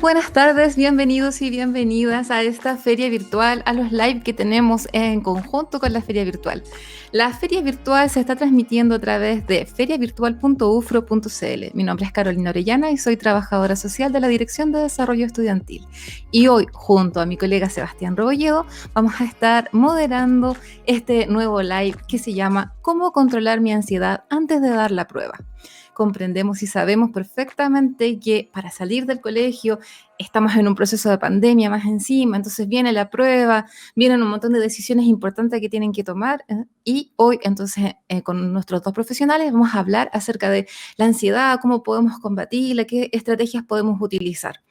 buenas tardes, bienvenidos y bienvenidas a esta feria virtual, a los live que tenemos en conjunto con la feria virtual. La feria virtual se está transmitiendo a través de feriavirtual.ufro.cl. Mi nombre es Carolina Orellana y soy trabajadora social de la Dirección de Desarrollo Estudiantil. Y hoy, junto a mi colega Sebastián Rebolledo, vamos a estar moderando este nuevo live que se llama ¿Cómo controlar mi ansiedad antes de dar la prueba? Comprendemos y sabemos perfectamente que para salir del colegio estamos en un proceso de pandemia más encima, entonces viene la prueba, vienen un montón de decisiones importantes que tienen que tomar y hoy entonces con nuestros dos profesionales vamos a hablar acerca de la ansiedad, cómo podemos combatirla, qué estrategias podemos utilizar.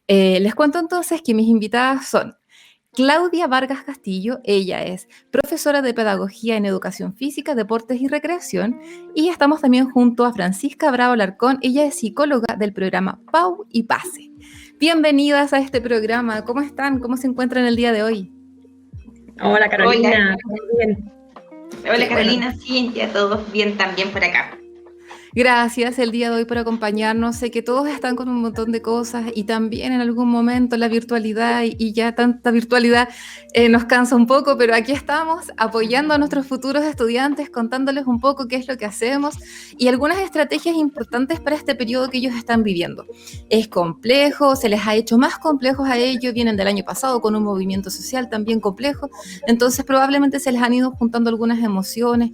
Les cuento entonces que mis invitadas son Claudia Vargas Castillo. Ella es profesora de Pedagogía en Educación Física, Deportes y Recreación, y estamos también junto a Francisca Bravo Larcón. Ella es psicóloga del programa PAU y PASE. Bienvenidas a este programa. ¿Cómo están? ¿Cómo se encuentran el día de hoy? Hola Carolina, Hola, muy bien. hola Carolina, sí, ya todos bien también por acá. Gracias el día de hoy por acompañarnos. Sé que todos están con un montón de cosas y también en algún momento la virtualidad y ya tanta virtualidad nos cansa un poco, pero aquí estamos apoyando a nuestros futuros estudiantes, contándoles un poco qué es lo que hacemos y algunas estrategias importantes para este periodo que ellos están viviendo. Es complejo, se les ha hecho más complejos a ellos, vienen del año pasado con un movimiento social también complejo, entonces probablemente se les han ido juntando algunas emociones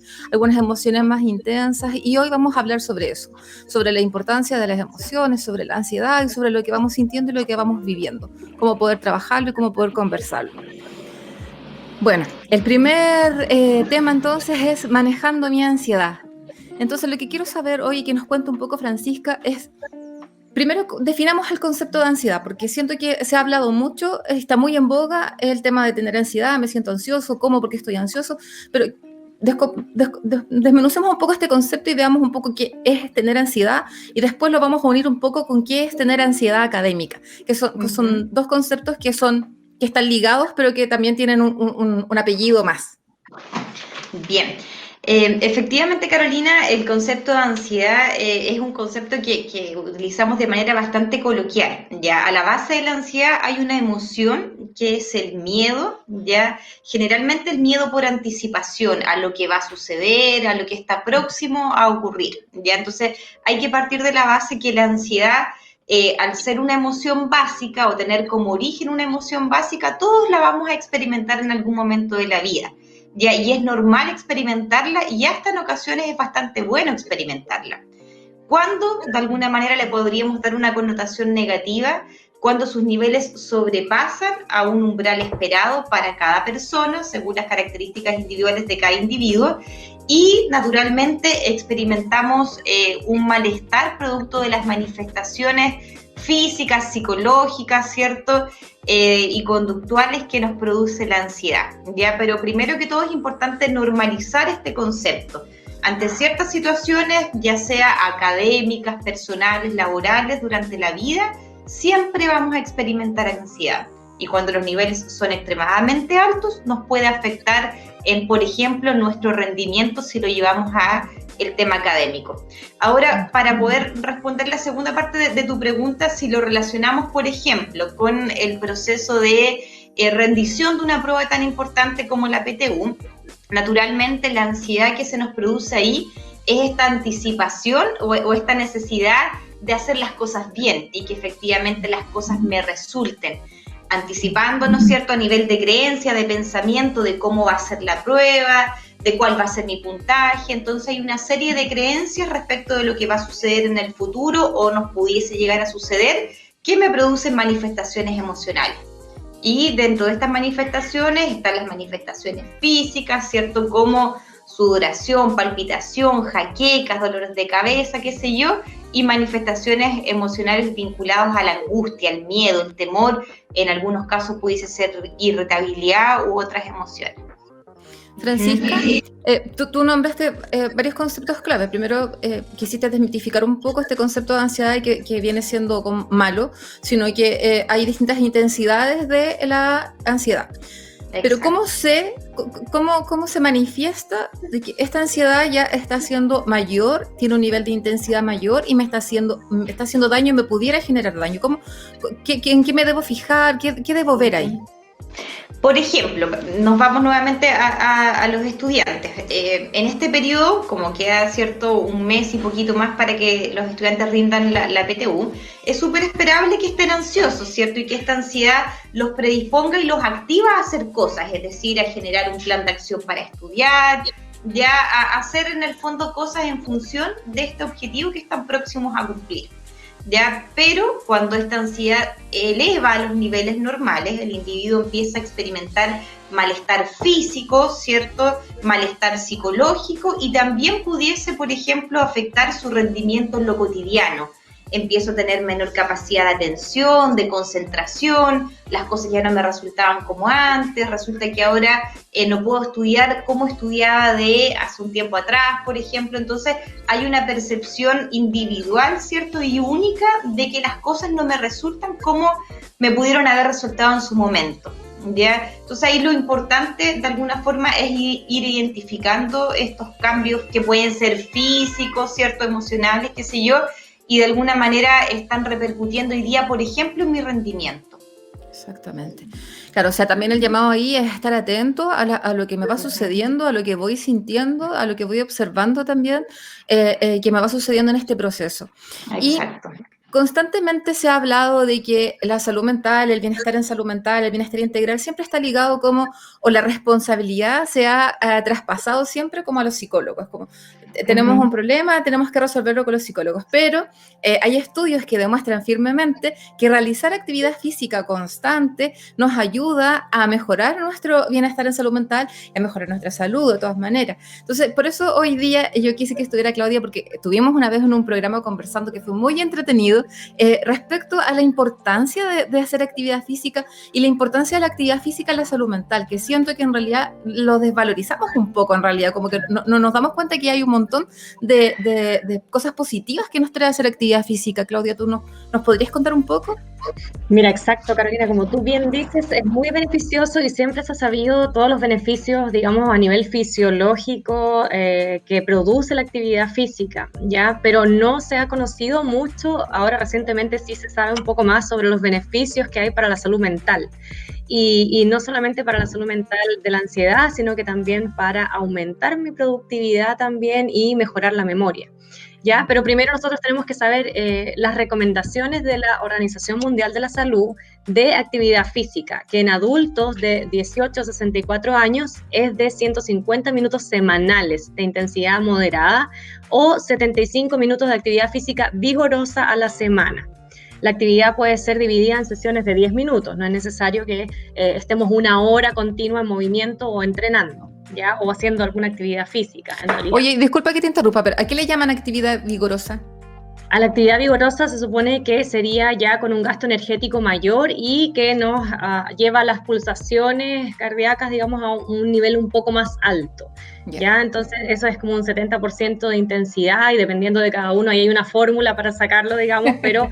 más intensas y hoy vamos a hablar sobre eso, sobre la importancia de las emociones, sobre la ansiedad y sobre lo que vamos sintiendo y lo que vamos viviendo, cómo poder trabajarlo y cómo poder conversarlo. Bueno, el primer tema entonces es manejando mi ansiedad. Entonces lo que quiero saber hoy y que nos cuente un poco Francisca es, primero definamos el concepto de ansiedad, porque siento que se ha hablado mucho, está muy en boga el tema de tener ansiedad, me siento ansioso, ¿cómo? ¿Por qué estoy ansioso? Pero desmenucemos un poco este concepto y veamos un poco qué es tener ansiedad y después lo vamos a unir un poco con qué es tener ansiedad académica, que son dos conceptos que están ligados pero que también tienen un apellido más. Bien, efectivamente Carolina, el concepto de ansiedad es un concepto que utilizamos de manera bastante coloquial. Ya a la base de la ansiedad hay una emoción que es el miedo, ya generalmente el miedo por anticipación a lo que va a suceder, a lo que está próximo a ocurrir. Ya entonces hay que partir de la base que la ansiedad al ser una emoción básica o tener como origen una emoción básica, todos la vamos a experimentar en algún momento de la vida. Ya, y es normal experimentarla y hasta en ocasiones es bastante bueno experimentarla. ¿Cuándo de alguna manera le podríamos dar una connotación negativa? Cuando sus niveles sobrepasan a un umbral esperado para cada persona, según las características individuales de cada individuo, y naturalmente experimentamos un malestar producto de las manifestaciones físicas, psicológicas, ¿cierto? Y conductuales que nos produce la ansiedad, ¿ya? Pero primero que todo es importante normalizar este concepto. Ante ciertas situaciones, ya sea académicas, personales, laborales, durante la vida, siempre vamos a experimentar ansiedad. Y cuando los niveles son extremadamente altos, nos puede afectar en, por ejemplo, nuestro rendimiento si lo llevamos a el tema académico. Ahora, para poder responder la segunda parte de tu pregunta, si lo relacionamos, por ejemplo, con el proceso de rendición de una prueba tan importante como la PTU, naturalmente la ansiedad que se nos produce ahí es esta anticipación o esta necesidad de hacer las cosas bien y que efectivamente las cosas me resulten, anticipando, ¿no es cierto?, a nivel de creencia, de pensamiento, de cómo va a ser la prueba, de cuál va a ser mi puntaje. Entonces hay una serie de creencias respecto de lo que va a suceder en el futuro o nos pudiese llegar a suceder que me producen manifestaciones emocionales. Y dentro de estas manifestaciones están las manifestaciones físicas, ¿cierto?, como sudoración, palpitación, jaquecas, dolores de cabeza, qué sé yo, y manifestaciones emocionales vinculadas a la angustia, el miedo, el temor, en algunos casos pudiese ser irritabilidad u otras emociones. Francisca, tú nombraste varios conceptos clave. Primero, quisiste desmitificar un poco este concepto de ansiedad que viene siendo malo, sino que hay distintas intensidades de la ansiedad. Pero ¿cómo se manifiesta de que esta ansiedad ya está siendo mayor, tiene un nivel de intensidad mayor y me está haciendo daño y me pudiera generar daño? ¿En qué me debo fijar? ¿Qué debo ver ahí? Por ejemplo, nos vamos nuevamente a los estudiantes. En este periodo, como queda cierto un mes y poquito más para que los estudiantes rindan la PTU, es súper esperable que estén ansiosos, ¿cierto? Y que esta ansiedad los predisponga y los activa a hacer cosas, es decir, a generar un plan de acción para estudiar, ya a hacer en el fondo cosas en función de este objetivo que están próximos a cumplir. ¿Ya? Pero cuando esta ansiedad eleva a los niveles normales, el individuo empieza a experimentar malestar físico, ¿cierto? Malestar psicológico y también pudiese, por ejemplo, afectar su rendimiento en lo cotidiano. Empiezo a tener menor capacidad de atención, de concentración, las cosas ya no me resultaban como antes, resulta que ahora no puedo estudiar como estudiaba de hace un tiempo atrás, por ejemplo. Entonces hay una percepción individual, ¿cierto? Y única de que las cosas no me resultan como me pudieron haber resultado en su momento, ¿ya? Entonces ahí lo importante de alguna forma es ir identificando estos cambios que pueden ser físicos, ¿cierto? Emocionales, qué sé yo, y de alguna manera están repercutiendo hoy día, por ejemplo, en mi rendimiento. Exactamente. Claro, o sea, también el llamado ahí es estar atento a lo que me va sucediendo, a lo que voy sintiendo, a lo que voy observando también, que me va sucediendo en este proceso. Exacto. Y constantemente se ha hablado de que la salud mental, el bienestar en salud mental, el bienestar integral siempre está ligado o la responsabilidad se ha traspasado siempre como a los psicólogos, como tenemos un problema, tenemos que resolverlo con los psicólogos, pero hay estudios que demuestran firmemente que realizar actividad física constante nos ayuda a mejorar nuestro bienestar en salud mental y a mejorar nuestra salud de todas maneras. Entonces, por eso hoy día yo quise que estuviera Claudia, porque estuvimos una vez en un programa conversando que fue muy entretenido respecto a la importancia de hacer actividad física y la importancia de la actividad física en la salud mental, que siento que en realidad lo desvalorizamos un poco, en realidad, como que no nos damos cuenta que hay un montón de cosas positivas que nos trae hacer actividad física. Claudia, ¿tú nos podrías contar un poco? Mira, exacto, Carolina, como tú bien dices, es muy beneficioso y siempre se ha sabido todos los beneficios, digamos, a nivel fisiológico que produce la actividad física, ¿ya? Pero no se ha conocido mucho, ahora recientemente sí se sabe un poco más sobre los beneficios que hay para la salud mental. Y no solamente para la salud mental de la ansiedad, sino que también para aumentar mi productividad también y mejorar la memoria. ¿Ya? Pero primero nosotros tenemos que saber las recomendaciones de la Organización Mundial de la Salud de actividad física, que en adultos de 18 a 64 años es de 150 minutos semanales de intensidad moderada o 75 minutos de actividad física vigorosa a la semana. La actividad puede ser dividida en sesiones de 10 minutos, no es necesario que estemos una hora continua en movimiento o entrenando, ¿ya? O haciendo alguna actividad física, en realidad. Oye, disculpa que te interrumpa, pero ¿a qué le llaman actividad vigorosa? A la actividad vigorosa se supone que sería ya con un gasto energético mayor y que nos lleva las pulsaciones cardíacas, digamos, a un nivel un poco más alto. ¿Ya? Entonces eso es como un 70% de intensidad y dependiendo de cada uno, ahí hay una fórmula para sacarlo, digamos, pero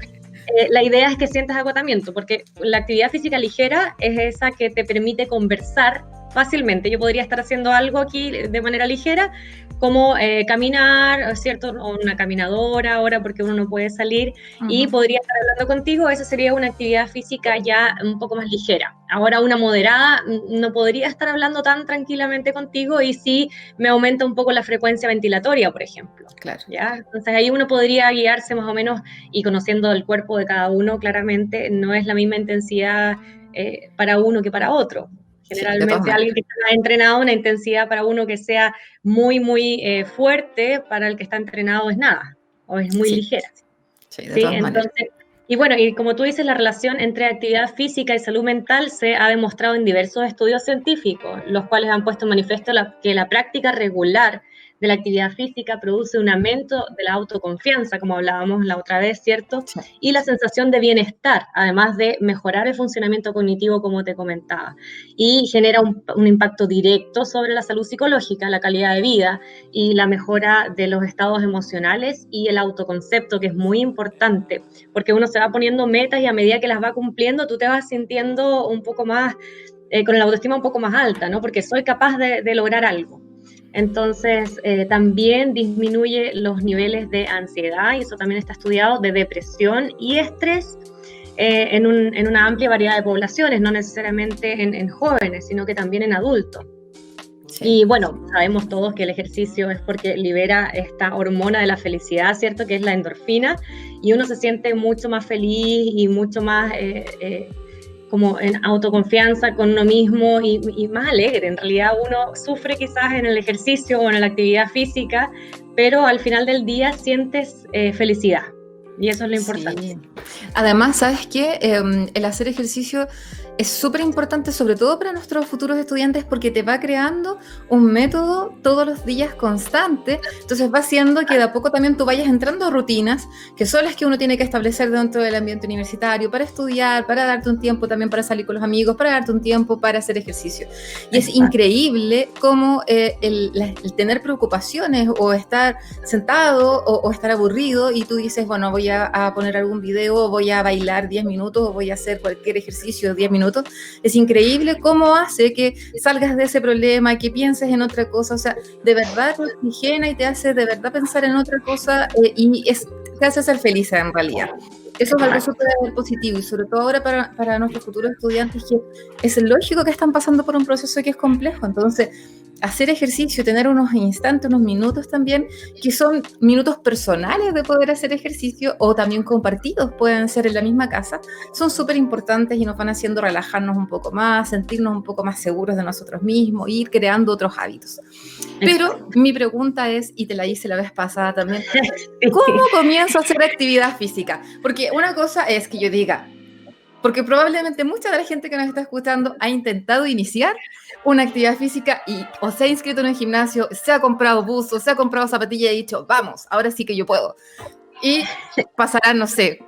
la idea es que sientas agotamiento, porque la actividad física ligera es esa que te permite conversar fácilmente. Yo podría estar haciendo algo aquí de manera ligera, como caminar, ¿cierto? O una caminadora ahora porque uno no puede salir y podría estar hablando contigo. Esa sería una actividad física ya un poco más ligera. Ahora una moderada no podría estar hablando tan tranquilamente contigo y sí me aumenta un poco la frecuencia ventilatoria, por ejemplo. Claro. ¿Ya? Entonces ahí uno podría guiarse más o menos y conociendo el cuerpo de cada uno, claramente no es la misma intensidad para uno que para otro. Generalmente alguien que está entrenado, una intensidad para uno que sea muy, muy fuerte, para el que está entrenado es nada, o es muy ligera. Sí, de todas maneras. Y bueno, y como tú dices, la relación entre actividad física y salud mental se ha demostrado en diversos estudios científicos, los cuales han puesto en manifiesto que la práctica regular de la actividad física produce un aumento de la autoconfianza, como hablábamos la otra vez, ¿cierto? Sí. Y la sensación de bienestar, además de mejorar el funcionamiento cognitivo, como te comentaba. Y genera un impacto directo sobre la salud psicológica, la calidad de vida y la mejora de los estados emocionales y el autoconcepto, que es muy importante, porque uno se va poniendo metas y a medida que las va cumpliendo, tú te vas sintiendo un poco más con la autoestima un poco más alta, ¿no? Porque soy capaz de lograr algo. Entonces, también disminuye los niveles de ansiedad, y eso también está estudiado, de depresión y estrés en una amplia variedad de poblaciones, no necesariamente en jóvenes, sino que también en adultos. Sí. Y bueno, sabemos todos que el ejercicio es porque libera esta hormona de la felicidad, ¿cierto? Que es la endorfina, y uno se siente mucho más feliz y mucho más como en autoconfianza con uno mismo y más alegre. En realidad uno sufre quizás en el ejercicio o en la actividad física, pero al final del día sientes felicidad, y eso es lo importante. Sí. Además, ¿sabes qué? El hacer ejercicio es súper importante, sobre todo para nuestros futuros estudiantes, porque te va creando un método todos los días constante. Entonces va haciendo que de a poco también tú vayas entrando a rutinas, que son las que uno tiene que establecer dentro del ambiente universitario, para estudiar, para darte un tiempo también para salir con los amigos, para darte un tiempo para hacer ejercicio. Y es increíble cómo el tener preocupaciones o estar sentado o estar aburrido y tú dices, bueno, voy a poner algún video, voy a bailar 10 minutos o voy a hacer cualquier ejercicio 10 minutos. Es increíble cómo hace que salgas de ese problema, que pienses en otra cosa. O sea, de verdad te oxigena y te hace de verdad pensar en otra cosa te hace ser feliz en realidad. Eso es algo súper positivo, y sobre todo ahora para nuestros futuros estudiantes, que es lógico que están pasando por un proceso que es complejo. Entonces, hacer ejercicio, tener unos instantes, unos minutos también, que son minutos personales de poder hacer ejercicio, o también compartidos, pueden ser en la misma casa, son súper importantes y nos van haciendo relajarnos un poco más, sentirnos un poco más seguros de nosotros mismos, ir creando otros hábitos. Pero mi pregunta es, y te la hice la vez pasada también, ¿cómo comienzo a hacer actividad física? Porque una cosa es que yo diga, porque probablemente mucha de la gente que nos está escuchando ha intentado iniciar una actividad física y o se ha inscrito en un gimnasio, se ha comprado buzos, se ha comprado zapatillas y ha dicho, vamos, ahora sí que yo puedo. Y pasará, no sé,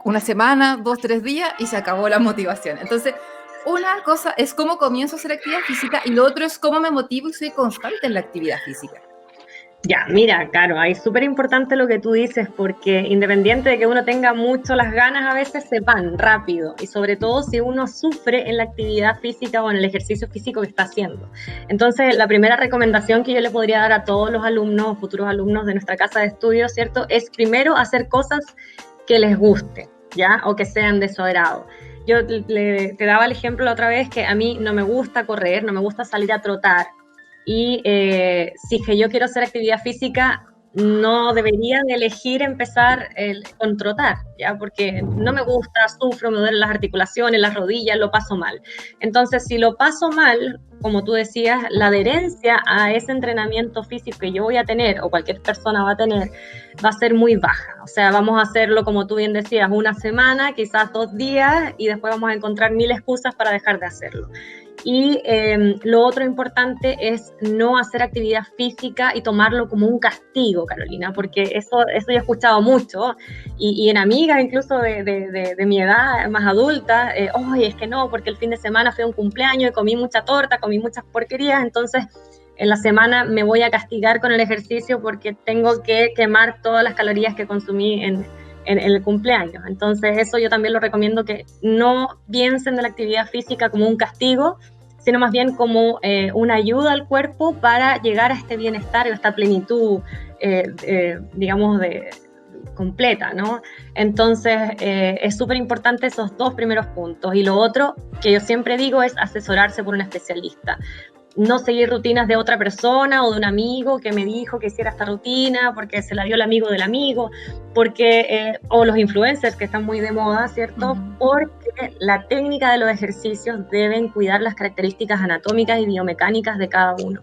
una semana, 2, 3 días y se acabó la motivación. Entonces, una cosa es cómo comienzo a hacer actividad física y lo otro es cómo me motivo y soy constante en la actividad física. Ya, mira, Caro, ahí es súper importante lo que tú dices, porque independiente de que uno tenga mucho las ganas, a veces se van rápido, y sobre todo si uno sufre en la actividad física o en el ejercicio físico que está haciendo. Entonces, la primera recomendación que yo le podría dar a todos los alumnos, futuros alumnos de nuestra casa de estudios, ¿cierto? Es primero hacer cosas que les guste, ¿ya? O que sean de su agrado. Yo te daba el ejemplo la otra vez que a mí no me gusta correr, no me gusta salir a trotar. Y si es que yo quiero hacer actividad física, no debería de elegir empezar con trotar, ¿ya? Porque no me gusta, sufro, me duelen las articulaciones, las rodillas, lo paso mal. Entonces, si lo paso mal, como tú decías, la adherencia a ese entrenamiento físico que yo voy a tener, o cualquier persona va a tener, va a ser muy baja. O sea, vamos a hacerlo, como tú bien decías, una semana, quizás 2 días, y después vamos a encontrar 1000 excusas para dejar de hacerlo. Y lo otro importante es no hacer actividad física y tomarlo como un castigo, Carolina, porque eso yo he escuchado mucho, y en amigas incluso de mi edad más adulta, oye, es que no, porque el fin de semana fue un cumpleaños y comí mucha torta, comí muchas porquerías, entonces en la semana me voy a castigar con el ejercicio porque tengo que quemar todas las calorías que consumí en el cumpleaños. Entonces eso yo también lo recomiendo, que no piensen de la actividad física como un castigo, sino más bien como una ayuda al cuerpo para llegar a este bienestar, a esta plenitud, digamos, completa, ¿no? Entonces es súper importante esos 2 primeros puntos. Y lo otro que yo siempre digo es asesorarse por un especialista. No seguir rutinas de otra persona o de un amigo que me dijo que hiciera esta rutina porque se la dio el amigo del amigo, porque, o los influencers que están muy de moda, ¿cierto? Porque la técnica de los ejercicios deben cuidar las características anatómicas y biomecánicas de cada uno.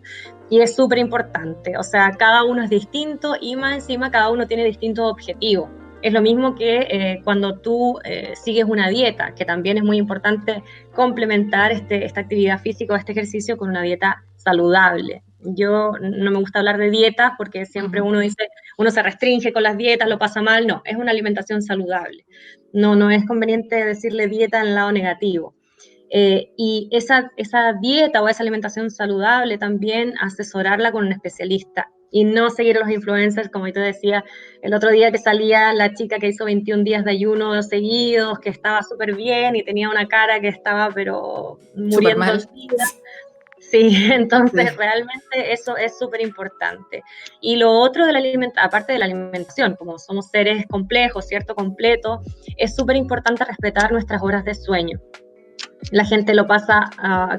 Y es súper importante, o sea, cada uno es distinto y más encima cada uno tiene distintos objetivos. Es lo mismo que cuando tú sigues una dieta, que también es muy importante complementar esta actividad física o este ejercicio con una dieta saludable. Yo no me gusta hablar de dietas porque siempre uno dice, uno se restringe con las dietas, lo pasa mal. No, es una alimentación saludable. No es conveniente decirle dieta en el lado negativo. Y esa dieta o esa alimentación saludable también asesorarla con un especialista. y no seguir a los influencers, como yo decía, el otro día que salía la chica que hizo 21 días de ayuno seguidos, que estaba súper bien y tenía una cara que estaba pero Súper muriendo mal. enseguida. Sí, entonces Sí. realmente eso es súper importante. Y lo otro de la alimentación, aparte de la alimentación, como somos seres complejos, ¿cierto? Completos, es súper importante respetar nuestras horas de sueño. La gente lo pasa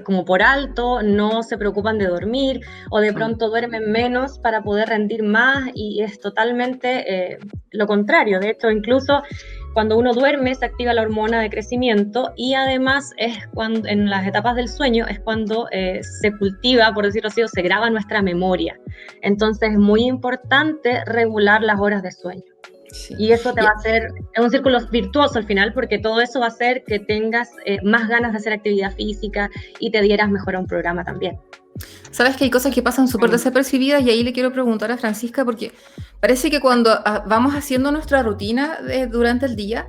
como por alto, no se preocupan de dormir o de pronto duermen menos para poder rendir más y es totalmente lo contrario. De hecho, incluso cuando uno duerme se activa la hormona de crecimiento y además es cuando en las etapas del sueño es cuando se cultiva, por decirlo así, o se graba nuestra memoria. Entonces es muy importante regular las horas de sueño. Sí. Y eso te va a hacer, es un círculo virtuoso al final, porque todo eso va a hacer que tengas más ganas de hacer actividad física y te dieras mejor a un programa también. Sabes que hay cosas que pasan súper desapercibidas y ahí le quiero preguntar a Francisca porque parece que cuando vamos haciendo nuestra rutina durante el día,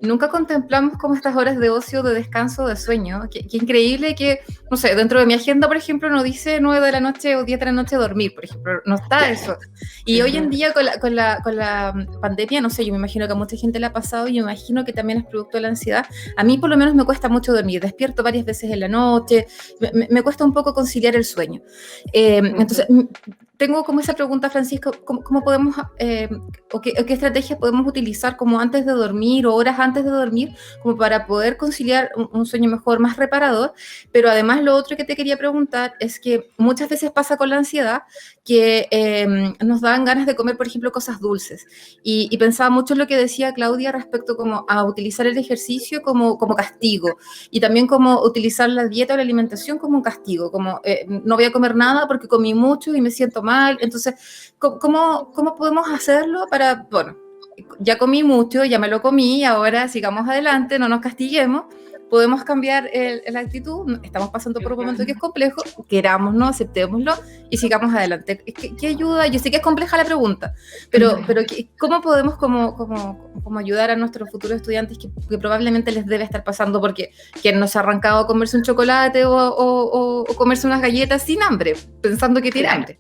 nunca contemplamos como estas horas de ocio, de descanso, de sueño. Qué increíble que, no sé, dentro de mi agenda, por ejemplo, no dice 9 de la noche o 10 de la noche dormir, por ejemplo, no está eso. Y hoy en día con la pandemia, no sé, yo me imagino que a mucha gente le ha pasado y me imagino que también es producto de la ansiedad. A mí por lo menos me cuesta mucho dormir, despierto varias veces en la noche, me cuesta un poco conciliar el sueño. Entonces, tengo como esa pregunta, Francisco, ¿cómo podemos, o qué estrategias podemos utilizar como antes de dormir o horas antes de dormir, como para poder conciliar un sueño mejor, más reparador? Pero además lo otro que te quería preguntar es que muchas veces pasa con la ansiedad que nos dan ganas de comer, por ejemplo, cosas dulces. Y pensaba mucho en lo que decía Claudia respecto como a utilizar el ejercicio como castigo y también como utilizar la dieta o la alimentación como un castigo, como no voy a comer nada porque comí mucho y me siento mal. Entonces, ¿cómo podemos hacerlo para, bueno, ya comí mucho, ya me lo comí, ahora sigamos adelante, no nos castiguemos, podemos cambiar la actitud, estamos pasando por un momento que es complejo, querámoslo, aceptémoslo y sigamos adelante? ¿Qué ayuda? Yo sé que es compleja la pregunta, pero ¿cómo podemos como ayudar a nuestros futuros estudiantes que probablemente les debe estar pasando porque quien nos ha arrancado a comerse un chocolate o comerse unas galletas sin hambre, pensando que tiene hambre?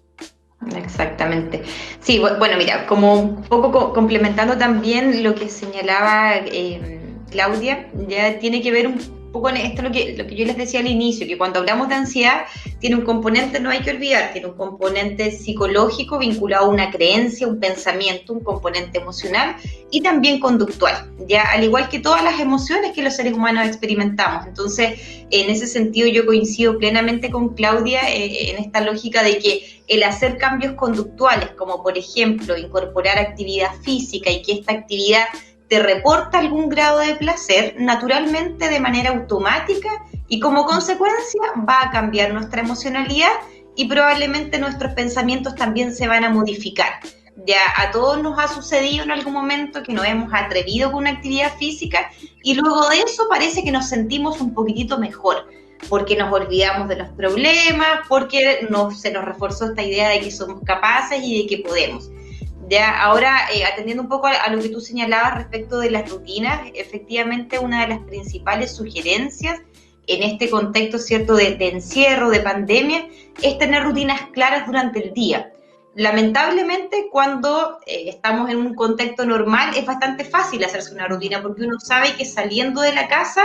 Exactamente. Sí, bueno, mira, como un poco complementando también lo que señalaba Claudia, ya tiene que ver un poco con esto lo que yo les decía al inicio, que cuando hablamos de ansiedad tiene un componente, no hay que olvidar, tiene un componente psicológico vinculado a una creencia, un pensamiento, un componente emocional y también conductual, ya al igual que todas las emociones que los seres humanos experimentamos. Entonces, en ese sentido yo coincido plenamente con Claudia en esta lógica de que el hacer cambios conductuales, como por ejemplo incorporar actividad física y que esta actividad te reporta algún grado de placer, naturalmente de manera automática y como consecuencia va a cambiar nuestra emocionalidad y probablemente nuestros pensamientos también se van a modificar. Ya a todos nos ha sucedido en algún momento que nos hemos atrevido con una actividad física y luego de eso parece que nos sentimos un poquitito mejor, porque nos olvidamos de los problemas, porque se nos reforzó esta idea de que somos capaces y de que podemos. Ya, ahora, atendiendo un poco a lo que tú señalabas respecto de las rutinas, efectivamente una de las principales sugerencias en este contexto, ¿cierto?, de encierro, de pandemia, es tener rutinas claras durante el día. Lamentablemente, cuando estamos en un contexto normal, es bastante fácil hacerse una rutina porque uno sabe que saliendo de la casa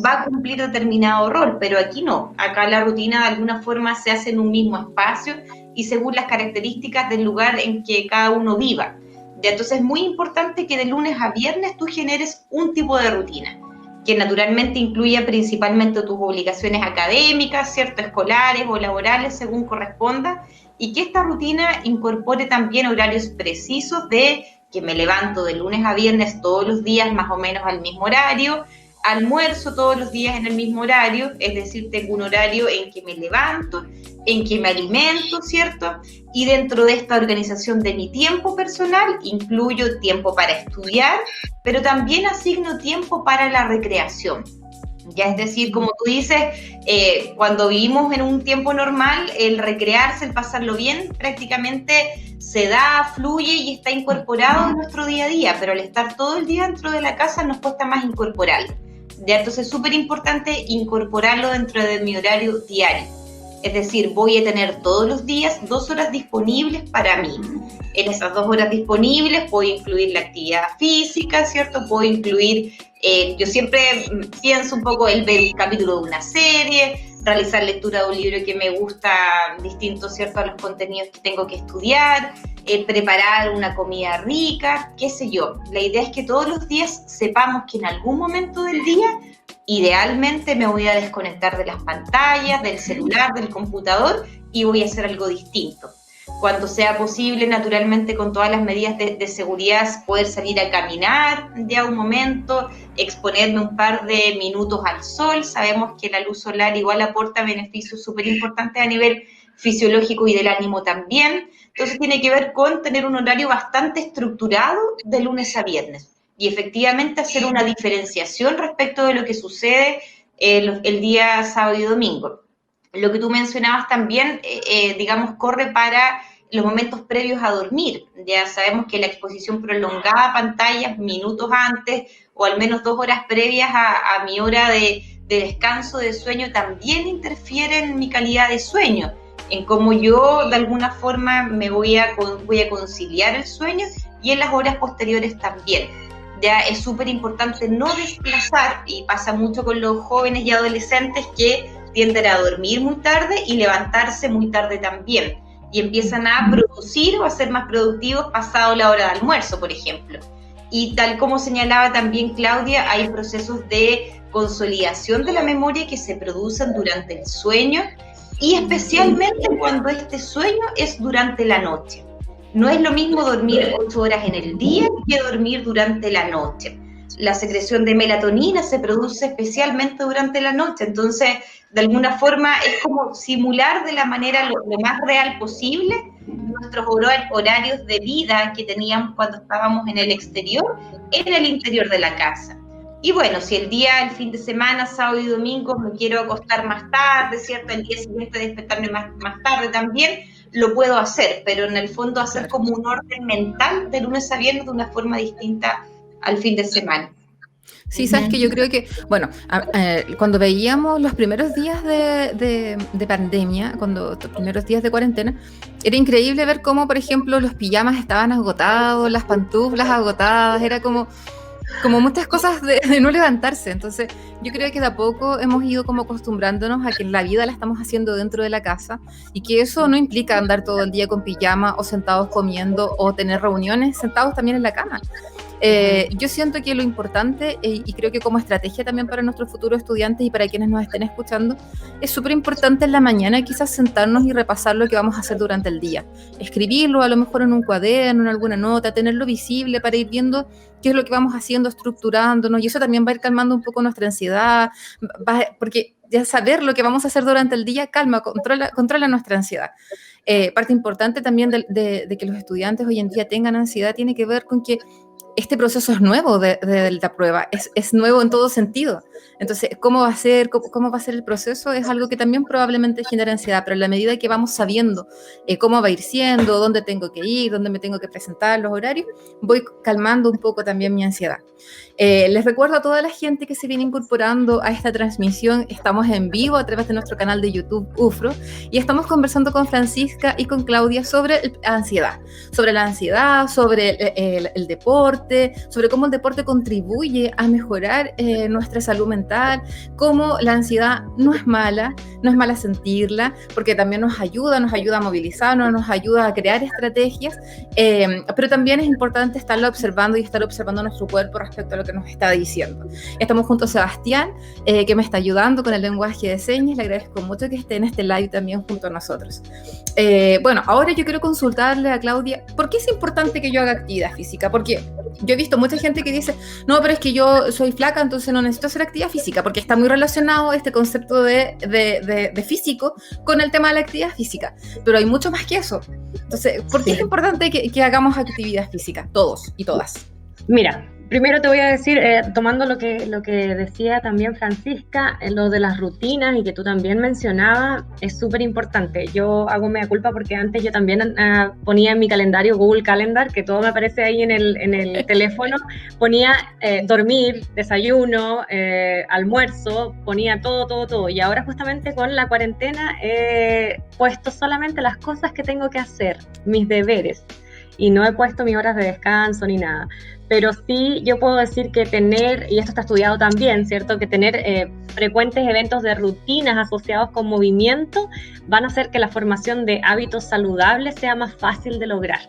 va a cumplir determinado rol, pero aquí no. Acá la rutina de alguna forma se hace en un mismo espacio y según las características del lugar en que cada uno viva. Entonces es muy importante que de lunes a viernes tú generes un tipo de rutina, que naturalmente incluya principalmente tus obligaciones académicas, ¿cierto?, escolares o laborales, según corresponda, y que esta rutina incorpore también horarios precisos de que me levanto de lunes a viernes todos los días más o menos al mismo horario, almuerzo todos los días en el mismo horario, es decir, tengo un horario en que me levanto, en que me alimento, ¿cierto? Y dentro de esta organización de mi tiempo personal incluyo tiempo para estudiar, pero también asigno tiempo para la recreación. Ya, es decir, como tú dices, cuando vivimos en un tiempo normal, el recrearse, el pasarlo bien, prácticamente se da, fluye y está incorporado en nuestro día a día, pero al estar todo el día dentro de la casa nos cuesta más incorporarlo. Ya, entonces es súper importante incorporarlo dentro de mi horario diario. Es decir, voy a tener todos los días 2 horas disponibles para mí. En esas 2 horas disponibles puedo incluir la actividad física, ¿cierto? Puedo incluir, yo siempre pienso un poco el ver el capítulo de una serie, realizar lectura de un libro que me gusta, distinto, ¿cierto?, a los contenidos que tengo que estudiar, preparar una comida rica, qué sé yo. La idea es que todos los días sepamos que en algún momento del día, idealmente me voy a desconectar de las pantallas, del celular, del computador y voy a hacer algo distinto. Cuando sea posible, naturalmente, con todas las medidas de seguridad, poder salir a caminar ya un momento, exponerme un par de minutos al sol. Sabemos que la luz solar igual aporta beneficios súper importantes a nivel fisiológico y del ánimo también. Entonces tiene que ver con tener un horario bastante estructurado de lunes a viernes y efectivamente hacer una diferenciación respecto de lo que sucede el día sábado y domingo. Lo que tú mencionabas también, digamos, corre para los momentos previos a dormir. Ya sabemos que la exposición prolongada a pantallas minutos antes o al menos 2 horas previas a mi hora de descanso, de sueño, también interfiere en mi calidad de sueño, en cómo yo de alguna forma me voy a conciliar el sueño y en las horas posteriores también. Ya es súper importante no desplazar, y pasa mucho con los jóvenes y adolescentes que tienden a dormir muy tarde y levantarse muy tarde también, y empiezan a producir o a ser más productivos pasado la hora de almuerzo, por ejemplo. Y tal como señalaba también Claudia, hay procesos de consolidación de la memoria que se producen durante el sueño y especialmente cuando este sueño es durante la noche. No es lo mismo dormir 8 horas en el día que dormir durante la noche. La secreción de melatonina se produce especialmente durante la noche, entonces de alguna forma es como simular de la manera lo más real posible nuestros horarios de vida que teníamos cuando estábamos en el exterior, en el interior de la casa. Y bueno, si el fin de semana, sábado y domingo, me quiero acostar más tarde, ¿cierto? El día siguiente despertarme más tarde también, lo puedo hacer, pero en el fondo hacer como un orden mental de lunes a viernes de una forma distinta al fin de semana. Sí, sabes que yo creo que, bueno, cuando veíamos los primeros días de pandemia, los primeros días de cuarentena, era increíble ver cómo, por ejemplo, los pijamas estaban agotados, las pantuflas agotadas, era como muchas cosas de no levantarse. Entonces yo creo que de a poco hemos ido como acostumbrándonos a que la vida la estamos haciendo dentro de la casa y que eso no implica andar todo el día con pijama o sentados comiendo o tener reuniones sentados también en la cama. Yo siento que lo importante, y creo que como estrategia también para nuestros futuros estudiantes y para quienes nos estén escuchando, es súper importante en la mañana quizás sentarnos y repasar lo que vamos a hacer durante el día, escribirlo a lo mejor en un cuaderno, en alguna nota, tenerlo visible para ir viendo qué es lo que vamos haciendo, estructurándonos, y eso también va a ir calmando un poco nuestra ansiedad, porque ya saber lo que vamos a hacer durante el día calma, controla nuestra ansiedad. Parte importante también de que los estudiantes hoy en día tengan ansiedad tiene que ver con que este proceso es nuevo de la prueba, es nuevo en todo sentido. Entonces, ¿cómo va a ser el proceso? Es algo que también probablemente genera ansiedad, pero en la medida que vamos sabiendo cómo va a ir siendo, dónde tengo que ir, dónde me tengo que presentar, los horarios, voy calmando un poco también mi ansiedad. Les recuerdo a toda la gente que se viene incorporando a esta transmisión, estamos en vivo a través de nuestro canal de YouTube UFRO y estamos conversando con Francisca y con Claudia sobre la ansiedad, sobre el deporte, sobre cómo el deporte contribuye a mejorar nuestra salud mental, cómo la ansiedad no es mala sentirla, porque también nos ayuda a movilizarnos, nos ayuda a crear estrategias, pero también es importante estarla observando y estar observando nuestro cuerpo respecto a lo que nos está diciendo. Estamos junto a Sebastián, que me está ayudando con el lenguaje de señas. Le agradezco mucho que esté en este live también junto a nosotros. Bueno, ahora yo quiero consultarle a Claudia, ¿por qué es importante que yo haga actividad física? Porque yo he visto mucha gente que dice, no, pero es que yo soy flaca, entonces no necesito hacer actividad física, porque está muy relacionado este concepto de físico con el tema de la actividad física, pero hay mucho más que eso. Entonces, ¿por qué es importante que hagamos actividad física, todos y todas? Mira, Primero te voy a decir, tomando lo que decía también Francisca, lo de las rutinas y que tú también mencionabas, es súper importante. Yo hago mea culpa porque antes yo también ponía en mi calendario Google Calendar, que todo me aparece ahí en el teléfono, ponía dormir, desayuno, almuerzo, ponía todo. Y ahora justamente con la cuarentena he puesto solamente las cosas que tengo que hacer, mis deberes, y no he puesto mis horas de descanso ni nada. Pero sí yo puedo decir que tener, y esto está estudiado también, ¿cierto? Que tener frecuentes eventos de rutinas asociados con movimiento van a hacer que la formación de hábitos saludables sea más fácil de lograr.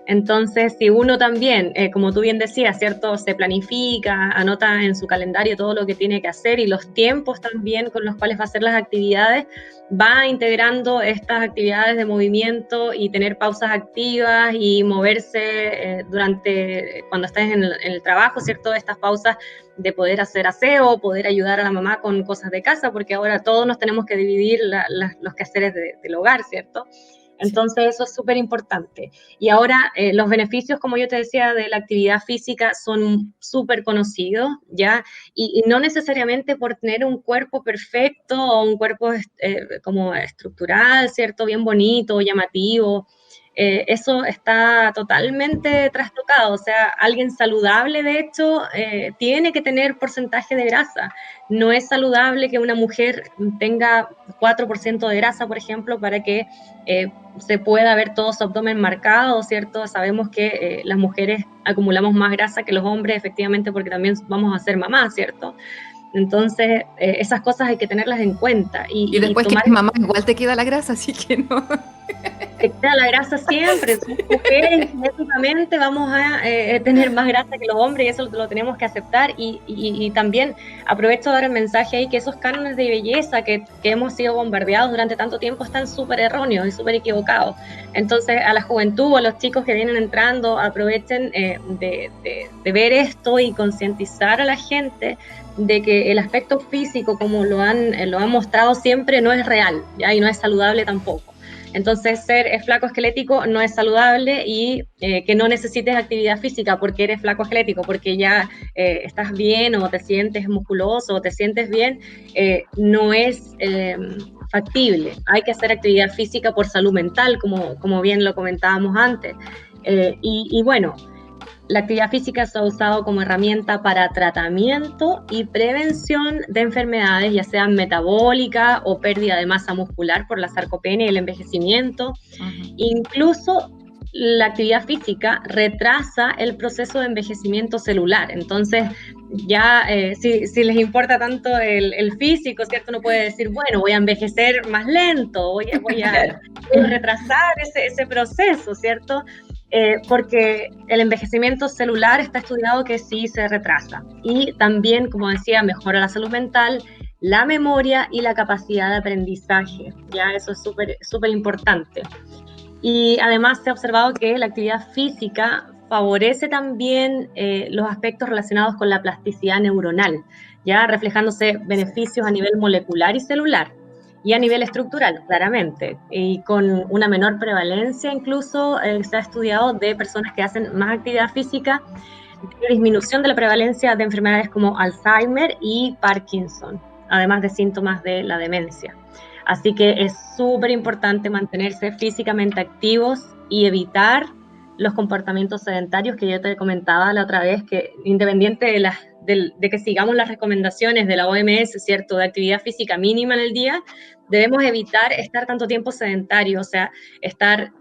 Entonces, si uno también, como tú bien decías, ¿cierto? Se planifica, anota en su calendario todo lo que tiene que hacer y los tiempos también con los cuales va a hacer las actividades, va integrando estas actividades de movimiento y tener pausas activas y moverse durante, cuando estás en el trabajo, ¿cierto? Estas pausas de poder hacer aseo, poder ayudar a la mamá con cosas de casa, porque ahora todos nos tenemos que dividir los quehaceres del hogar, ¿cierto? Entonces eso es súper importante. Y ahora los beneficios, como yo te decía, de la actividad física son súper conocidos, ¿ya? Y no necesariamente por tener un cuerpo perfecto o un cuerpo como estructural, ¿cierto? Bien bonito, llamativo. Eso está totalmente trastocado, o sea, alguien saludable, de hecho, tiene que tener porcentaje de grasa. No es saludable que una mujer tenga 4% de grasa, por ejemplo, para que se pueda ver todo su abdomen marcado, ¿cierto? Sabemos que las mujeres acumulamos más grasa que los hombres, efectivamente, porque también vamos a ser mamás, ¿cierto? Entonces, esas cosas hay que tenerlas en cuenta Y y después que tomar eres mamá, igual te queda la grasa, así que no. te queda la grasa siempre. Somos mujeres, genéticamente vamos a tener más grasa que los hombres y eso lo tenemos que aceptar. Y también aprovecho de dar el mensaje ahí que esos cánones de belleza que hemos sido bombardeados durante tanto tiempo están súper erróneos y súper equivocados. Entonces, a la juventud o a los chicos que vienen entrando, aprovechen de ver esto y concientizar a la gente de que el aspecto físico, como lo han mostrado siempre, no es real, ¿ya? Y no es saludable tampoco. Entonces, ser flaco esquelético no es saludable y que no necesites actividad física porque eres flaco esquelético, porque ya estás bien o te sientes musculoso o te sientes bien, no es factible. Hay que hacer actividad física por salud mental, como bien lo comentábamos antes. Y bueno, la actividad física se ha usado como herramienta para tratamiento y prevención de enfermedades, ya sean metabólicas o pérdida de masa muscular por la sarcopenia y el envejecimiento. Incluso la actividad física retrasa el proceso de envejecimiento celular. Entonces, ya si les importa tanto el físico, ¿cierto? Uno puede decir, bueno, voy a envejecer más lento, voy a retrasar ese proceso, ¿cierto? Porque el envejecimiento celular está estudiado que sí se retrasa. Y también, como decía, mejora la salud mental, la memoria y la capacidad de aprendizaje. Ya eso es súper importante. Y además se ha observado que la actividad física favorece también los aspectos relacionados con la plasticidad neuronal, ya reflejándose beneficios a nivel molecular y celular y a nivel estructural, claramente, y con una menor prevalencia incluso se ha estudiado de personas que hacen más actividad física, de disminución de la prevalencia de enfermedades como Alzheimer y Parkinson, además de síntomas de la demencia. Así que es súper importante mantenerse físicamente activos y evitar los comportamientos sedentarios que yo te comentaba la otra vez, que independiente de que sigamos las recomendaciones de la OMS, ¿cierto?, de actividad física mínima en el día, debemos evitar estar tanto tiempo sedentario, o sea, estar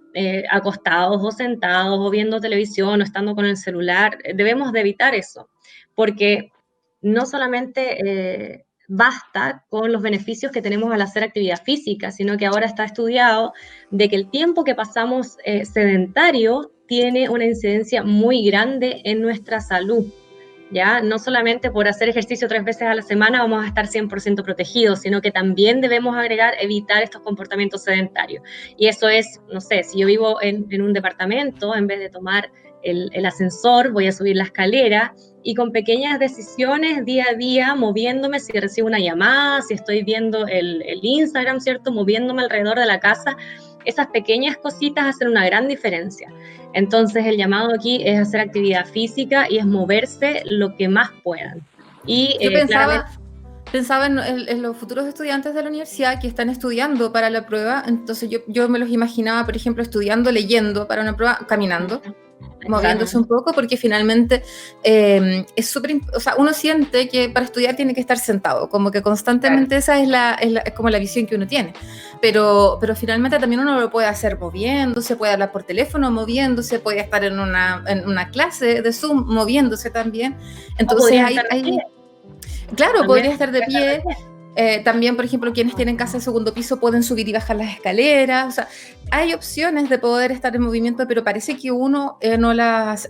acostados o sentados o viendo televisión o estando con el celular. Debemos de evitar eso, porque no solamente basta con los beneficios que tenemos al hacer actividad física, sino que ahora está estudiado de que el tiempo que pasamos sedentario tiene una incidencia muy grande en nuestra salud. ¿Ya? No solamente por hacer ejercicio 3 veces a la semana vamos a estar 100% protegidos, sino que también debemos agregar evitar estos comportamientos sedentarios. Y eso es, no sé, si yo vivo en un departamento, en vez de tomar el ascensor, voy a subir la escalera y con pequeñas decisiones día a día, moviéndome, si recibo una llamada, si estoy viendo el Instagram, ¿cierto? Moviéndome alrededor de la casa, esas pequeñas cositas hacen una gran diferencia. Entonces el llamado aquí es hacer actividad física y es moverse lo que más puedan. Y Yo pensaba en los futuros estudiantes de la universidad que están estudiando para la prueba, entonces yo me los imaginaba, por ejemplo, estudiando, leyendo para una prueba, caminando, moviéndose un poco, porque finalmente es súper, o sea, uno siente que para estudiar tiene que estar sentado, como que constantemente esa es como la visión que uno tiene, pero finalmente también uno lo puede hacer moviéndose, puede hablar por teléfono moviéndose, puede estar en una clase de Zoom moviéndose también, entonces claro, también podría estar de pie. También, por ejemplo, quienes tienen casa de segundo piso pueden subir y bajar las escaleras. O sea, hay opciones de poder estar en movimiento, pero parece que uno no las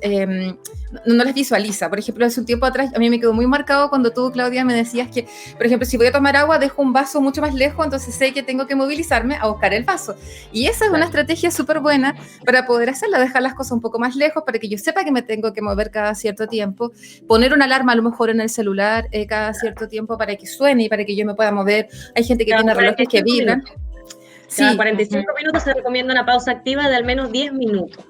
visualiza. Por ejemplo, hace un tiempo atrás a mí me quedó muy marcado cuando tú, Claudia, me decías que, por ejemplo, si voy a tomar agua, dejo un vaso mucho más lejos, entonces sé que tengo que movilizarme a buscar el vaso. Y esa es una estrategia súper buena para poder hacerla, dejar las cosas un poco más lejos, para que yo sepa que me tengo que mover cada cierto tiempo, poner una alarma a lo mejor en el celular cada cierto tiempo para que suene y para que yo me pueda mover. Hay gente que tiene relojes que vibran. Cada 45 minutos se recomienda una pausa activa de al menos 10 minutos.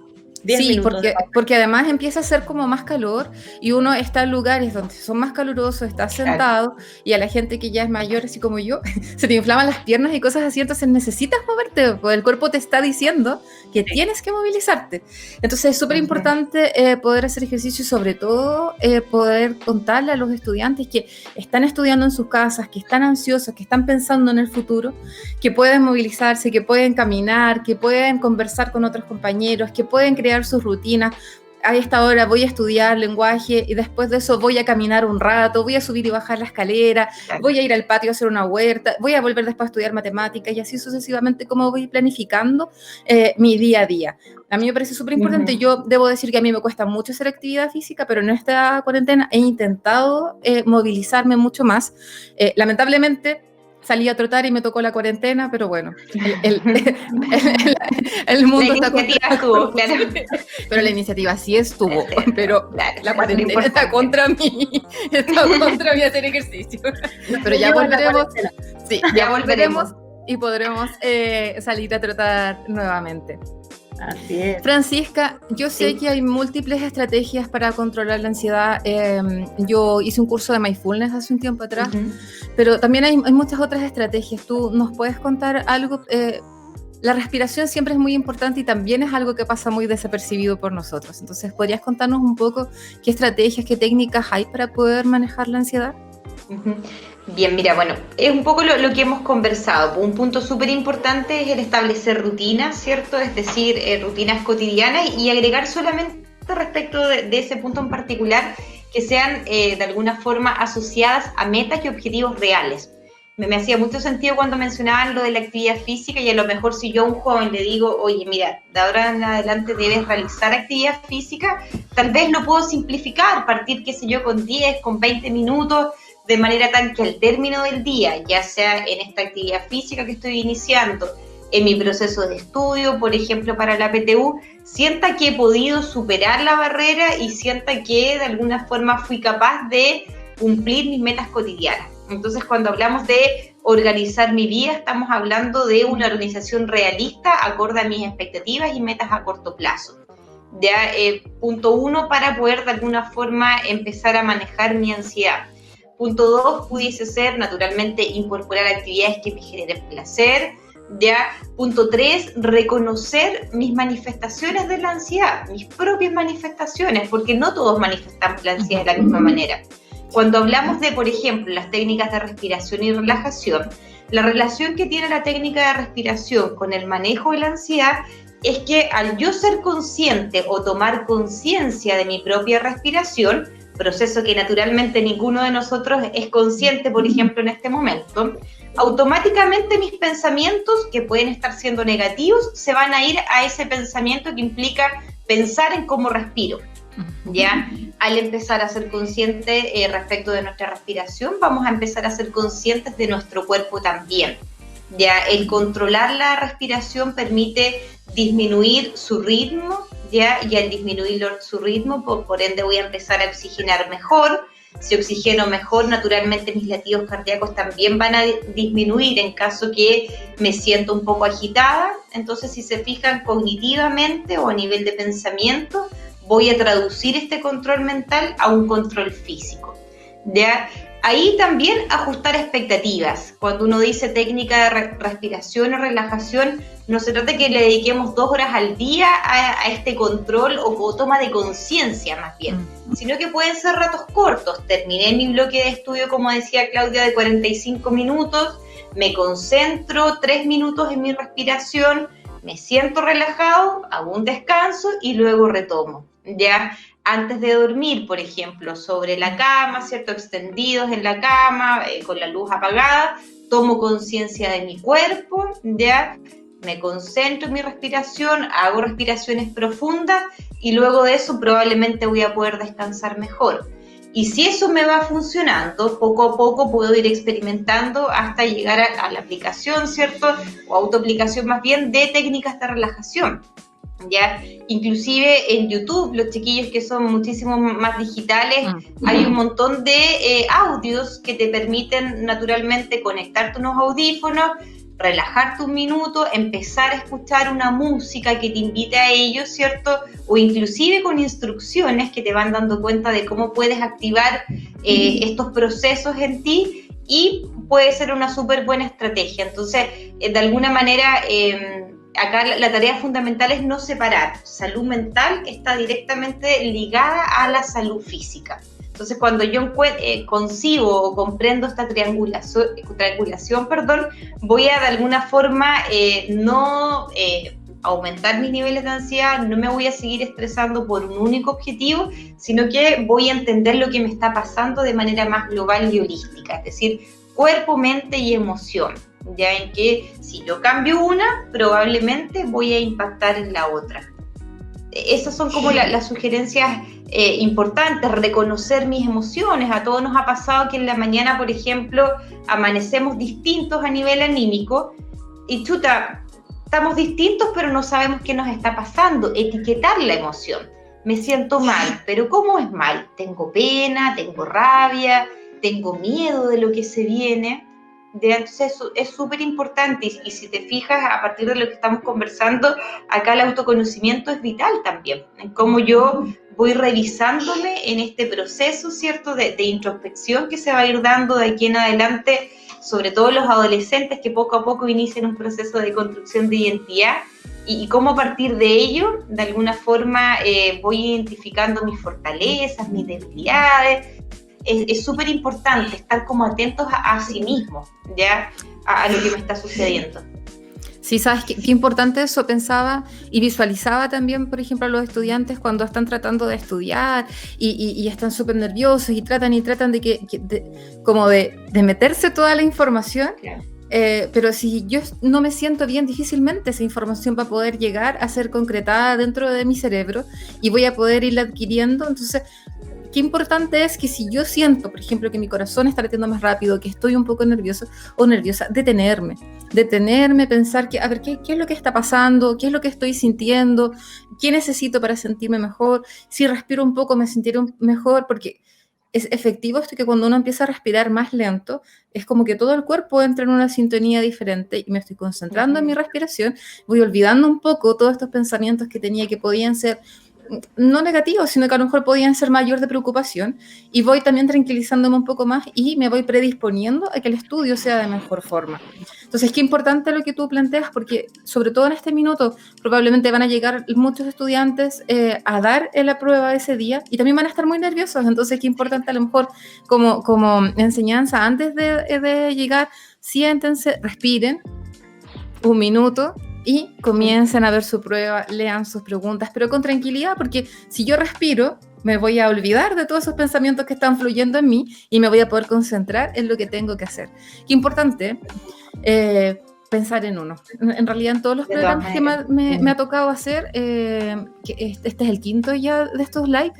10 minutos porque además empieza a ser como más calor y uno está en lugares donde son más calurosos, está sentado, y a la gente que ya es mayor, así como yo, se te inflaman las piernas y cosas así, entonces necesitas moverte, porque el cuerpo te está diciendo que tienes que movilizarte. Entonces es súper importante poder hacer ejercicio y sobre todo poder contarle a los estudiantes que están estudiando en sus casas, que están ansiosos, que están pensando en el futuro, que pueden movilizarse, que pueden caminar, que pueden conversar con otros compañeros, que pueden crear sus rutinas. A esta hora voy a estudiar lenguaje y después de eso voy a caminar un rato, voy a subir y bajar la escalera, voy a ir al patio a hacer una huerta, voy a volver después a estudiar matemáticas y así sucesivamente, como voy planificando mi día a día. A mí me parece súper importante. Yo debo decir que a mí me cuesta mucho hacer actividad física, pero en esta cuarentena he intentado movilizarme mucho más. Lamentablemente salí a trotar y me tocó la cuarentena, pero bueno, el mundo está contra... estuvo, claro. Pero la iniciativa sí estuvo, pero la cuarentena está contra mí, está contra mí hacer ejercicio. Pero ya volveremos, ya volveremos y podremos salir a trotar nuevamente. Así es. Francisca, yo sé que hay múltiples estrategias para controlar la ansiedad. Yo hice un curso de mindfulness hace un tiempo atrás, pero también hay muchas otras estrategias. ¿Tú nos puedes contar algo? La respiración siempre es muy importante y también es algo que pasa muy desapercibido por nosotros. Entonces, ¿podrías contarnos un poco qué estrategias, qué técnicas hay para poder manejar la ansiedad? Bien, mira, bueno, es un poco lo que hemos conversado. Un punto súper importante es el establecer rutinas, ¿cierto? Es decir, rutinas cotidianas y agregar solamente respecto de ese punto en particular que sean de alguna forma asociadas a metas y objetivos reales. Me hacía mucho sentido cuando mencionaban lo de la actividad física y a lo mejor si yo a un joven le digo, oye, mira, de ahora en adelante debes realizar actividad física, tal vez lo puedo simplificar, partir, qué sé yo, con 10, con 20 minutos, de manera tal que al término del día, ya sea en esta actividad física que estoy iniciando, en mi proceso de estudio, por ejemplo, para la PTU, sienta que he podido superar la barrera y sienta que de alguna forma fui capaz de cumplir mis metas cotidianas. Entonces, cuando hablamos de organizar mi vida, estamos hablando de una organización realista, acorde a mis expectativas y metas a corto plazo. Ya, punto 1, para poder de alguna forma empezar a manejar mi ansiedad. Punto 2, pudiese ser, naturalmente, incorporar actividades que me generen placer. Ya, punto 3, reconocer mis manifestaciones de la ansiedad, mis propias manifestaciones, porque no todos manifestamos la ansiedad de la misma manera. Cuando hablamos de, por ejemplo, las técnicas de respiración y relajación, la relación que tiene la técnica de respiración con el manejo de la ansiedad es que al yo ser consciente o tomar conciencia de mi propia respiración, proceso que naturalmente ninguno de nosotros es consciente, por ejemplo, en este momento, automáticamente mis pensamientos, que pueden estar siendo negativos, se van a ir a ese pensamiento que implica pensar en cómo respiro. Ya, al empezar a ser conscientes respecto de nuestra respiración, vamos a empezar a ser conscientes de nuestro cuerpo también. Ya, el controlar la respiración permite disminuir su ritmo, ya, y al disminuir su ritmo, por ende voy a empezar a oxigenar mejor, Si oxigeno mejor, naturalmente mis latidos cardíacos también van a disminuir en caso que me siento un poco agitada. Entonces, si se fijan cognitivamente o a nivel de pensamiento, voy a traducir este control mental a un control físico, ¿ya? Ahí también ajustar expectativas. Cuando uno dice técnica de respiración o relajación, no se trata de que le dediquemos 2 horas al día a este control o toma de conciencia más bien, sino que pueden ser ratos cortos. Terminé mi bloque de estudio, como decía Claudia, de 45 minutos, me concentro 3 minutos en mi respiración, me siento relajado, hago un descanso y luego retomo, ¿ya? Antes de dormir, por ejemplo, sobre la cama, ¿cierto? Extendidos en la cama, con la luz apagada, tomo conciencia de mi cuerpo, ¿ya? Me concentro en mi respiración, hago respiraciones profundas y luego de eso probablemente voy a poder descansar mejor. Y si eso me va funcionando, poco a poco puedo ir experimentando hasta llegar a la aplicación, ¿cierto? O autoaplicación más bien de técnicas de relajación. ¿Ya? Inclusive en YouTube, los chiquillos que son muchísimo más digitales, hay un montón de audios que te permiten naturalmente conectarte unos audífonos, relajarte un minuto, empezar a escuchar una música que te invite a ello, ¿cierto? O inclusive con instrucciones que te van dando cuenta de cómo puedes activar estos procesos en ti, y puede ser una súper buena estrategia. Entonces, de alguna manera, acá la tarea fundamental es no separar. Salud mental está directamente ligada a la salud física. Entonces, cuando yo concibo o comprendo esta triangulación, voy a de alguna forma no aumentar mis niveles de ansiedad, no me voy a seguir estresando por un único objetivo, sino que voy a entender lo que me está pasando de manera más global y holística, es decir, cuerpo, mente y emoción. Ya en que si yo cambio una, probablemente voy a impactar en la otra. Esas son como las sugerencias importantes, reconocer mis emociones. A todos nos ha pasado que en la mañana, por ejemplo, amanecemos distintos a nivel anímico y chuta, estamos distintos pero no sabemos qué nos está pasando. Etiquetar la emoción. Me siento mal, pero ¿cómo es mal? Tengo pena, tengo rabia, tengo miedo de lo que se viene. Entonces es súper importante y si te fijas, a partir de lo que estamos conversando, acá el autoconocimiento es vital también, en cómo yo voy revisándome en este proceso, ¿cierto?, de introspección que se va a ir dando de aquí en adelante, sobre todo los adolescentes que poco a poco inician un proceso de construcción de identidad y cómo a partir de ello, de alguna forma, voy identificando mis fortalezas, mis debilidades. Es súper importante estar como atentos a sí mismo, ¿ya? A lo que me está sucediendo. Sí, sabes qué importante eso, pensaba y visualizaba también, por ejemplo, a los estudiantes cuando están tratando de estudiar y están súper nerviosos y tratan de meterse toda la información. Claro. Pero si yo no me siento bien, difícilmente esa información va a poder llegar a ser concretada dentro de mi cerebro y voy a poder irla adquiriendo. Entonces, qué importante es que si yo siento, por ejemplo, que mi corazón está latiendo más rápido, que estoy un poco nervioso o nerviosa, detenerme, pensar que, a ver, ¿qué es lo que está pasando? ¿Qué es lo que estoy sintiendo? ¿Qué necesito para sentirme mejor? Si respiro un poco, me sentiré mejor, porque es efectivo esto que cuando uno empieza a respirar más lento, es como que todo el cuerpo entra en una sintonía diferente y me estoy concentrando en mi respiración, voy olvidando un poco todos estos pensamientos que tenía que podían ser no negativos, sino que a lo mejor podían ser mayor de preocupación, y voy también tranquilizándome un poco más y me voy predisponiendo a que el estudio sea de mejor forma. Entonces, qué importante lo que tú planteas, porque sobre todo en este minuto probablemente van a llegar muchos estudiantes a dar la prueba ese día y también van a estar muy nerviosos. Entonces, qué importante a lo mejor como enseñanza antes de llegar, siéntense, respiren un minuto y comiencen a ver su prueba, lean sus preguntas, pero con tranquilidad, porque si yo respiro, me voy a olvidar de todos esos pensamientos que están fluyendo en mí y me voy a poder concentrar en lo que tengo que hacer. Qué importante pensar en uno. En realidad, en todos los programas que me ha tocado hacer, que este es el quinto ya de estos live,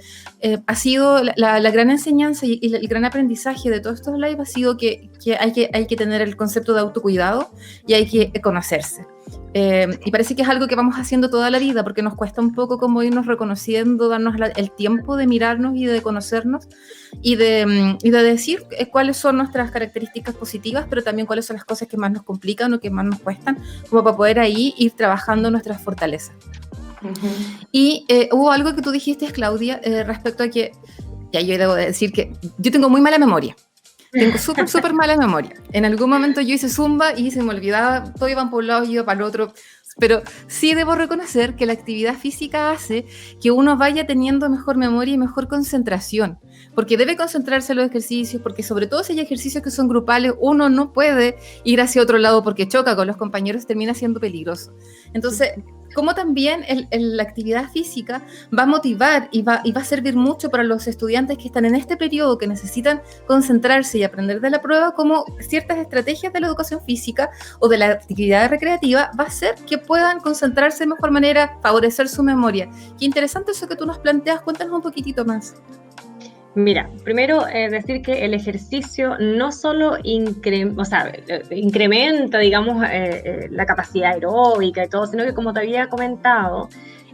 ha sido la gran enseñanza y el gran aprendizaje de todos estos live ha sido que hay que tener el concepto de autocuidado y hay que conocerse. Y parece que es algo que vamos haciendo toda la vida, porque nos cuesta un poco como irnos reconociendo, darnos el tiempo de mirarnos y de conocernos y de decir cuáles son nuestras características positivas, pero también cuáles son las cosas que más nos complican o que más nos cuestan, como para poder ahí ir trabajando nuestras fortalezas. Uh-huh. Y hubo algo que tú dijiste, Claudia, respecto a que, ya yo debo decir que yo tengo muy mala memoria. Tengo súper mala memoria. En algún momento yo hice zumba y se me olvidaba, todo iba por un lado y iba para el otro. Pero sí debo reconocer que la actividad física hace que uno vaya teniendo mejor memoria y mejor concentración. Porque debe concentrarse en los ejercicios, porque sobre todo si hay ejercicios que son grupales, uno no puede ir hacia otro lado porque choca con los compañeros y termina siendo peligroso. Entonces, como también la actividad física va a motivar y va a servir mucho para los estudiantes que están en este periodo, que necesitan concentrarse y aprender de la prueba, como ciertas estrategias de la educación física o de la actividad recreativa va a hacer que puedan concentrarse de mejor manera, favorecer su memoria. Qué interesante eso que tú nos planteas, cuéntanos un poquitito más. Mira, primero decir que el ejercicio no solo incrementa, digamos, la capacidad aeróbica y todo, sino que, como te había comentado,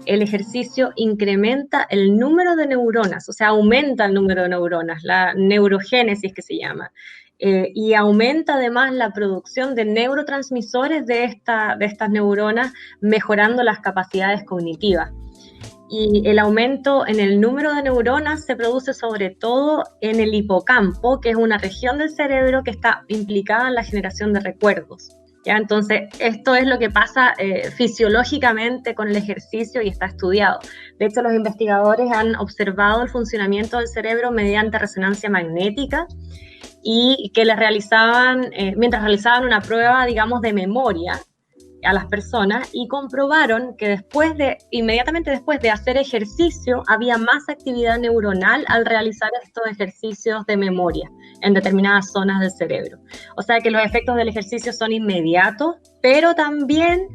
el ejercicio incrementa el número de neuronas, o sea, aumenta el número de neuronas, la neurogénesis que se llama, y aumenta además la producción de neurotransmisores de estas neuronas, mejorando las capacidades cognitivas. Y el aumento en el número de neuronas se produce sobre todo en el hipocampo, que es una región del cerebro que está implicada en la generación de recuerdos. ¿Ya? Entonces, esto es lo que pasa fisiológicamente con el ejercicio y está estudiado. De hecho, los investigadores han observado el funcionamiento del cerebro mediante resonancia magnética y que les realizaban, mientras realizaban una prueba, digamos, de memoria a las personas, y comprobaron que inmediatamente después de hacer ejercicio había más actividad neuronal al realizar estos ejercicios de memoria en determinadas zonas del cerebro. O sea que los efectos del ejercicio son inmediatos, pero también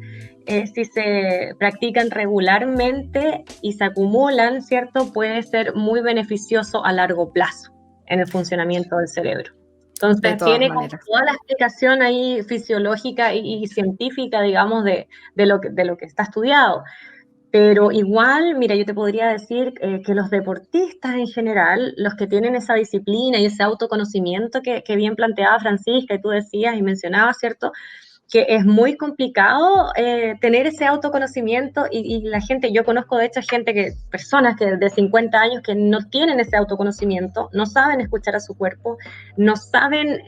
si se practican regularmente y se acumulan, ¿cierto? Puede ser muy beneficioso a largo plazo en el funcionamiento del cerebro. Entonces tiene toda la explicación ahí fisiológica y científica, digamos, de lo que está estudiado. Pero igual, mira, yo te podría decir que los deportistas en general, los que tienen esa disciplina y ese autoconocimiento que bien planteaba Francisca y tú decías y mencionabas, ¿cierto?, que es muy complicado tener ese autoconocimiento y la gente, yo conozco de hecho personas que de 50 años que no tienen ese autoconocimiento, no saben escuchar a su cuerpo, no saben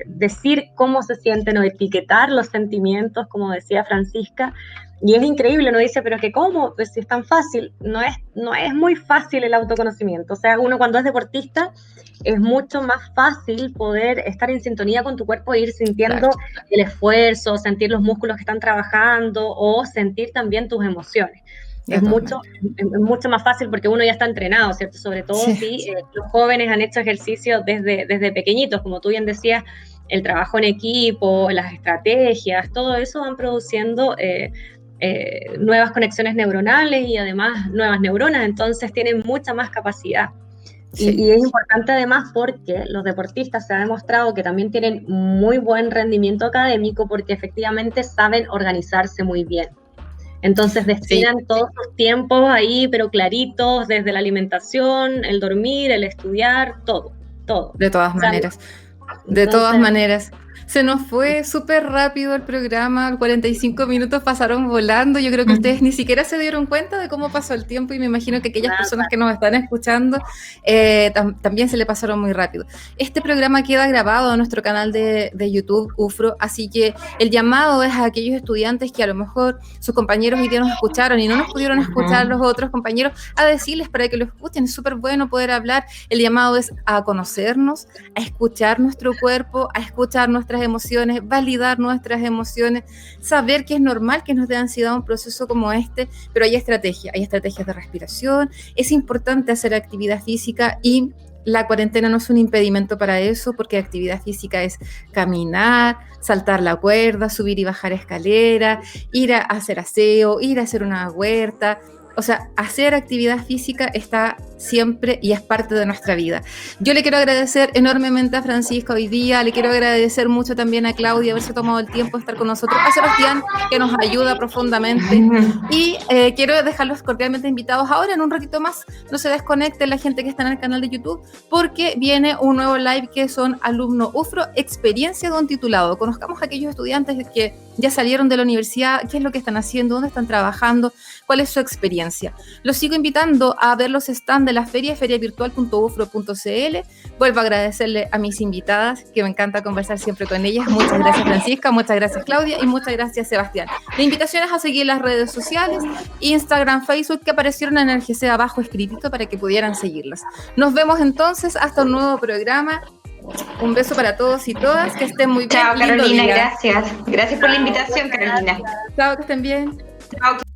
decir cómo se sienten o etiquetar los sentimientos, como decía Francisca, y es increíble, uno dice, pero que ¿cómo? Pues si es tan fácil, no es muy fácil el autoconocimiento, o sea, uno cuando es deportista es mucho más fácil poder estar en sintonía con tu cuerpo e ir sintiendo el esfuerzo, sentir los músculos que están trabajando o sentir también tus emociones. Es mucho más fácil porque uno ya está entrenado, ¿cierto? Sobre todo si los jóvenes han hecho ejercicio desde pequeñitos, como tú bien decías, el trabajo en equipo, las estrategias, todo eso van produciendo nuevas conexiones neuronales y además nuevas neuronas, entonces tienen mucha más capacidad. Sí. Y es importante además porque los deportistas se ha demostrado que también tienen muy buen rendimiento académico porque efectivamente saben organizarse muy bien. Entonces destinan todos sus tiempos ahí, pero claritos, desde la alimentación, el dormir, el estudiar, todo. De todas maneras. De todas maneras. Se nos fue súper rápido el programa, 45 minutos pasaron volando, yo creo que ustedes ni siquiera se dieron cuenta de cómo pasó el tiempo y me imagino que aquellas personas que nos están escuchando también se le pasaron muy rápido. Este programa queda grabado en nuestro canal de YouTube, UFRO, así que el llamado es a aquellos estudiantes que a lo mejor sus compañeros hoy día nos escucharon y no nos pudieron escuchar los otros compañeros, a decirles para que lo escuchen, es súper bueno poder hablar, el llamado es a conocernos, a escuchar nuestro cuerpo, a escuchar nuestras emociones, validar nuestras emociones, saber que es normal que nos dé ansiedad un proceso como este, pero hay estrategias de respiración, es importante hacer actividad física y la cuarentena no es un impedimento para eso, porque actividad física es caminar, saltar la cuerda, subir y bajar escalera, ir a hacer aseo, ir a hacer una huerta. O sea, hacer actividad física está siempre y es parte de nuestra vida. Yo le quiero agradecer enormemente a Francisca hoy día, le quiero agradecer mucho también a Claudia haberse tomado el tiempo de estar con nosotros, a Sebastián, que nos ayuda profundamente, y quiero dejarlos cordialmente invitados ahora en un ratito más. No se desconecten la gente que está en el canal de YouTube, porque viene un nuevo live que son Alumno UFRO, experiencia de un titulado. Conozcamos a aquellos estudiantes que ya salieron de la universidad, qué es lo que están haciendo, dónde están trabajando, cuál es su experiencia. Los sigo invitando a ver los stands de la feria, feriavirtual.ufro.cl. Vuelvo a agradecerle a mis invitadas, que me encanta conversar siempre con ellas. Muchas gracias, Francisca, muchas gracias, Claudia, y muchas gracias, Sebastián. La invitación es a seguir las redes sociales, Instagram, Facebook, que aparecieron en el GC abajo escritito para que pudieran seguirlas. Nos vemos entonces hasta un nuevo programa. Un beso para todos y todas, que estén muy bien. Chao, Carolina, gracias. Gracias por la invitación, Carolina. Chao, que estén bien. Chao.